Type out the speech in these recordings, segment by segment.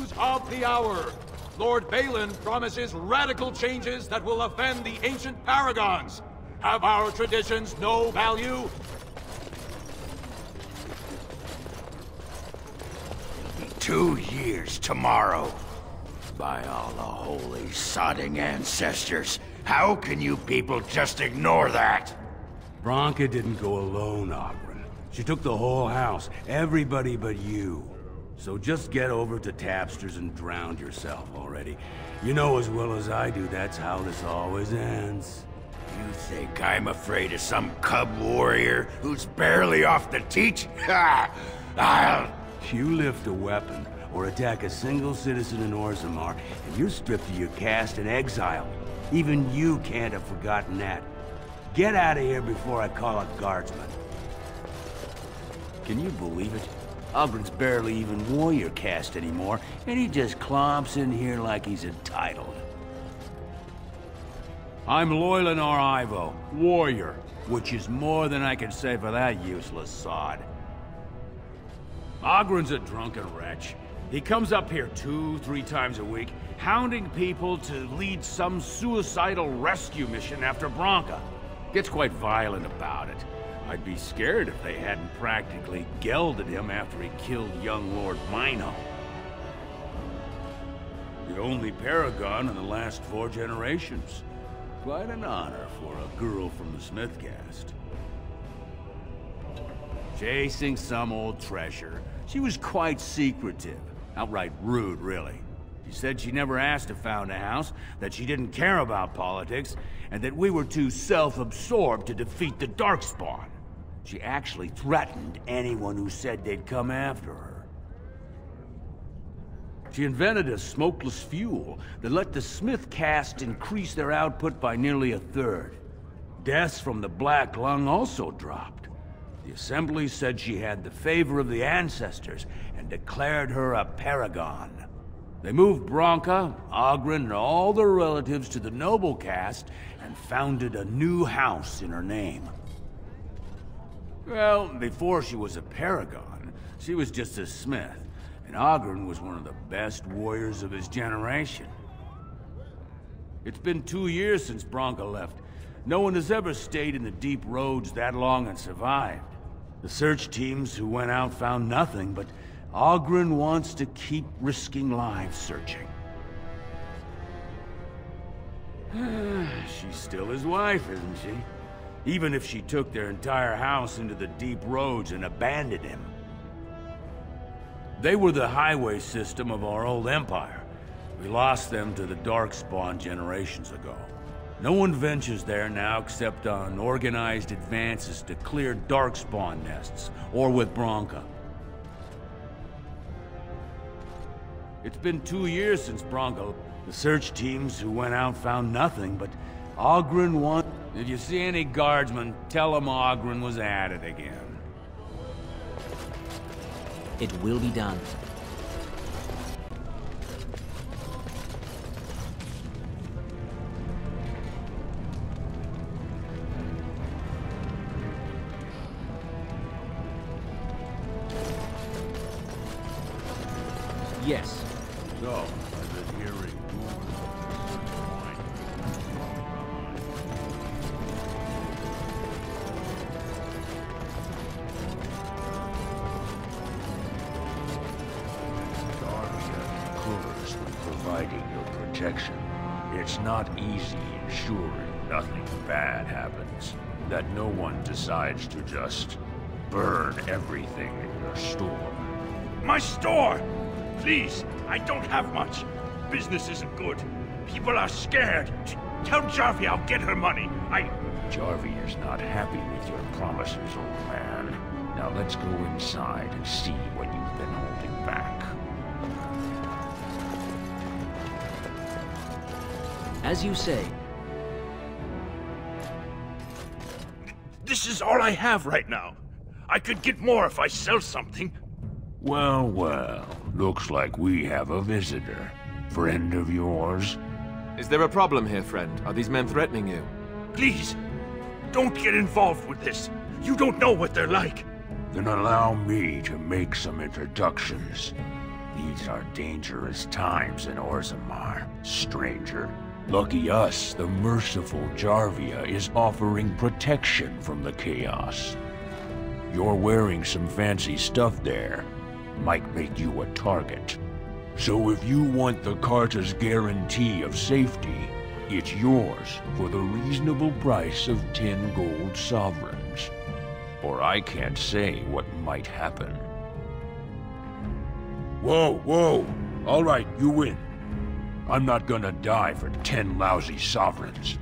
news of the hour. Lord Balin promises radical changes that will offend the ancient paragons. Have our traditions no value? 2 years tomorrow. By all the holy sodding ancestors, how can you people just ignore that? Branka didn't go alone, Oghren. She took the whole house, everybody but you. So just get over to Tapsters and drown yourself already. You know as well as I do that's how this always ends. You think I'm afraid of some cub warrior who's barely off the teat? Ha! I'll... You lift a weapon or attack a single citizen in Orzammar, and you're stripped of your caste and exiled. Even you can't have forgotten that. Get out of here before I call a guardsman. Can you believe it? Ogren's barely even warrior caste anymore, and he just clomps in here like he's entitled. I'm Lollimar Ivo, warrior, which is more than I can say for that useless sod. Ogren's a drunken wretch. He comes up here 2-3 times a week, hounding people to lead some suicidal rescue mission after Branka. Gets quite violent about it. I'd be scared if they hadn't practically gelded him after he killed young Lord Mino. The only paragon in the last 4 generations. Quite an honor for a girl from the Smith caste. Chasing some old treasure. She was quite secretive. Outright rude, really. She said she never asked if found a house, that she didn't care about politics, and that we were too self-absorbed to defeat the Darkspawn. She actually threatened anyone who said they'd come after her. She invented a smokeless fuel that let the Smith caste increase their output by nearly 1/3. Deaths from the Black Lung also dropped. The Assembly said she had the favor of the ancestors and declared her a paragon. They moved Branka, Oghren, and all their relatives to the noble caste and founded a new house in her name. Well, before she was a paragon, she was just a smith, and Oghren was one of the best warriors of his generation. It's been 2 years since Branka left. No one has ever stayed in the deep roads that long and survived. The search teams who went out found nothing, but Oghren wants to keep risking lives searching. She's still his wife, isn't she? Even if she took their entire house into the deep roads and abandoned him. They were the highway system of our old empire. We lost them to the Darkspawn generations ago. No one ventures there now except on organized advances to clear Darkspawn nests, or with Branka. It's been 2 years since Branka. The search teams who went out found nothing, but Oghren won. If you see any guardsmen, tell them Oghren was at it again. It will be done. Yes. So, I've been hearing providing your protection. It's not easy ensuring nothing bad happens, that no one decides to just burn everything in your store. My store! Please, I don't have much. Business isn't good. People are scared. Tell Jarvie I'll get her money. Jarvie is not happy with your promises, old man. Now let's go inside and see what you've been holding back. As you say. This is all I have right now. I could get more if I sell something. Well, well. Looks like we have a visitor. Friend of yours? Is there a problem here, friend? Are these men threatening you? Please, don't get involved with this. You don't know what they're like. Then allow me to make some introductions. These are dangerous times in Orzammar, stranger. Lucky us, the merciful Jarvia is offering protection from the chaos. You're wearing some fancy stuff there. Might make you a target. So if you want the Carta's guarantee of safety, it's yours for the reasonable price of 10 gold sovereigns. Or I can't say what might happen. Whoa, whoa! All right, you win. I'm not gonna die for 10 lousy sovereigns.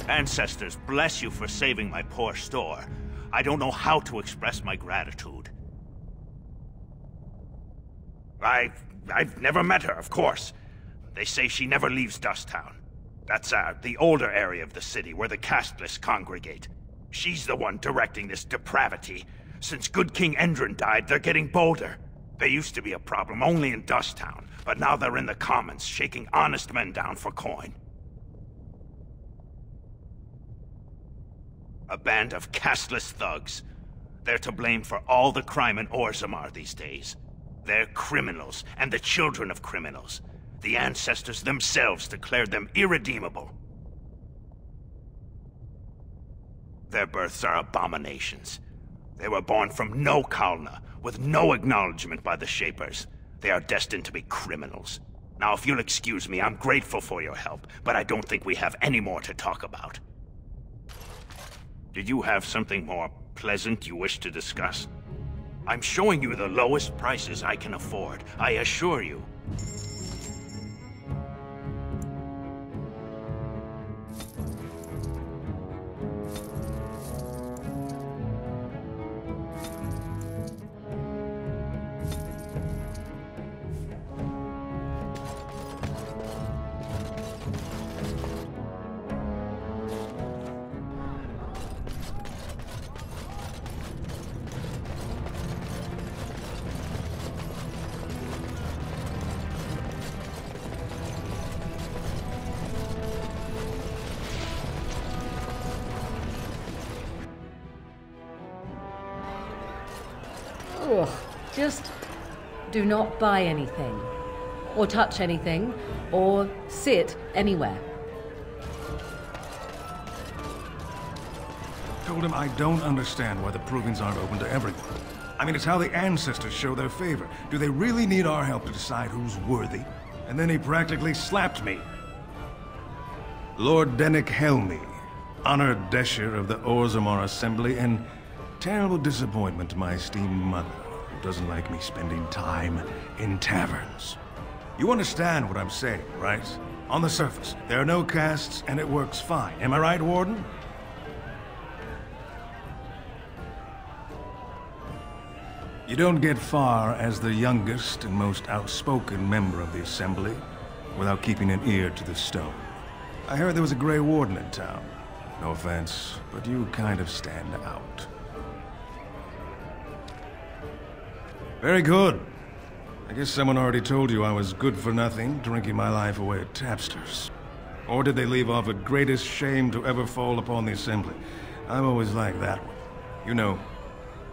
Ancestors, bless you for saving my poor store. I don't know how to express my gratitude. I've never met her, of course. They say she never leaves Dusttown. That's the older area of the city where the casteless congregate. She's the one directing this depravity. Since good King Oghren died, they're getting bolder. They used to be a problem only in Dusttown, but now they're in the commons, shaking honest men down for coin. A band of casteless thugs. They're to blame for all the crime in Orzammar these days. They're criminals, and the children of criminals. The ancestors themselves declared them irredeemable. Their births are abominations. They were born from no Kalna, with no acknowledgement by the Shapers. They are destined to be criminals. Now, if you'll excuse me, I'm grateful for your help, but I don't think we have any more to talk about. Did you have something more pleasant you wish to discuss? I'm showing you the lowest prices I can afford, I assure you. Ugh, just do not buy anything, or touch anything, or sit anywhere. Told him I don't understand why the provings aren't open to everyone. I mean, it's how the ancestors show their favor. Do they really need our help to decide who's worthy? And then he practically slapped me. Lord Helmi, honored Desher of the Orzammar Assembly, and terrible disappointment to my esteemed mother, who doesn't like me spending time in taverns. You understand what I'm saying, right? On the surface, there are no castes, and it works fine. Am I right, Warden? You don't get far as the youngest and most outspoken member of the Assembly without keeping an ear to the stone. I heard there was a Grey Warden in town. No offense, but you kind of stand out. Very good. I guess someone already told you I was good for nothing, drinking my life away at Tapsters. Or did they leave off at greatest shame to ever fall upon the Assembly? I've always liked that one. You know,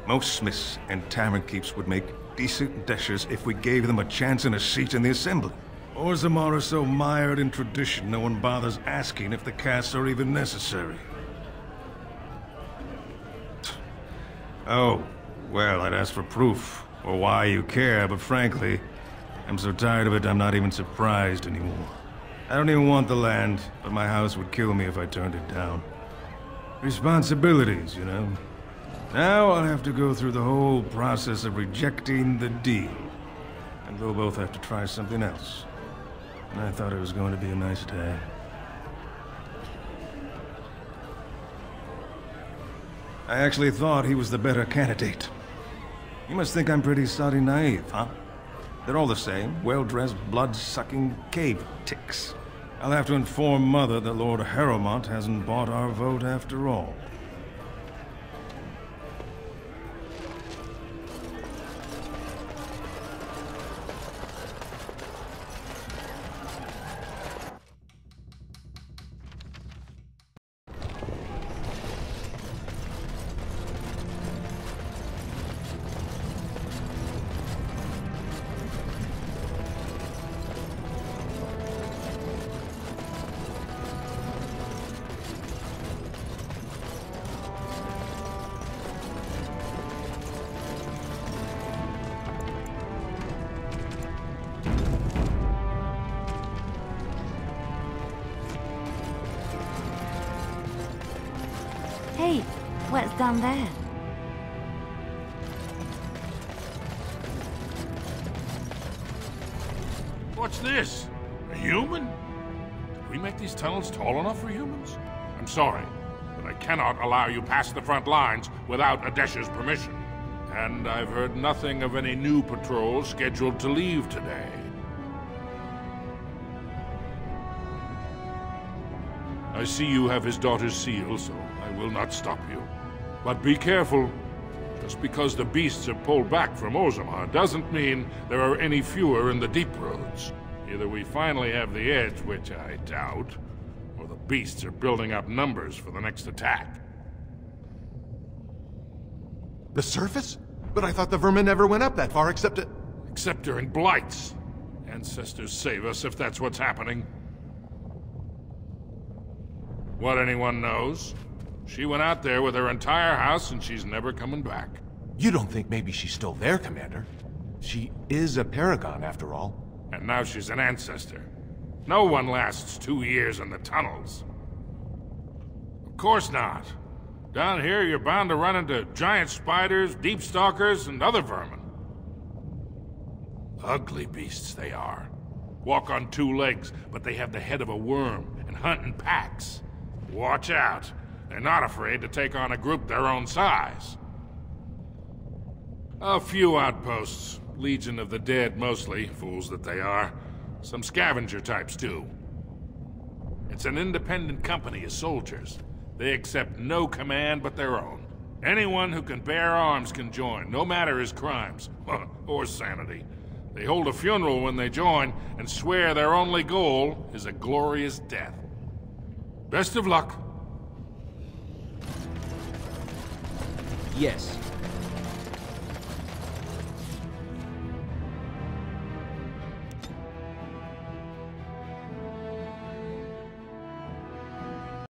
most smiths and tavern keeps would make decent deshers if we gave them a chance and a seat in the Assembly. Orzammar is so mired in tradition, no one bothers asking if the castes are even necessary. Oh, well, I'd ask for proof. Or why you care, but frankly, I'm so tired of it I'm not even surprised anymore. I don't even want the land, but my house would kill me if I turned it down. Responsibilities, you know. Now I'll have to go through the whole process of rejecting the deal. And we'll both have to try something else. And I thought it was going to be a nice day. I actually thought he was the better candidate. You must think I'm pretty soddy naive, huh? They're all the same, well-dressed, blood-sucking cave ticks. I'll have to inform Mother that Lord Helmi hasn't bought our vote after all. Hey, what's down there? What's this? A human? Did we make these tunnels tall enough for humans? I'm sorry, but I cannot allow you past the front lines without Adesh's permission. And I've heard nothing of any new patrols scheduled to leave today. I see you have his daughter's seal, so I will not stop you. But be careful. Just because the beasts have pulled back from Lollimar doesn't mean there are any fewer in the deep roads. Either we finally have the edge, which I doubt, or the beasts are building up numbers for the next attack. The surface? But I thought the vermin never went up that far except during blights. Ancestors save us if that's what's happening. What anyone knows? She went out there with her entire house and she's never coming back. You don't think maybe she's still there, Commander? She is a paragon, after all. And now she's an ancestor. No one lasts 2 years in the tunnels. Of course not. Down here, you're bound to run into giant spiders, deep stalkers, and other vermin. Ugly beasts they are. Walk on 2 legs, but they have the head of a worm and hunt in packs. Watch out. They're not afraid to take on a group their own size. A few outposts. Legion of the Dead, mostly. Fools that they are. Some scavenger types, too. It's an independent company of soldiers. They accept no command but their own. Anyone who can bear arms can join, no matter his crimes. Or sanity. They hold a funeral when they join, and swear their only goal is a glorious death. Best of luck. Yes,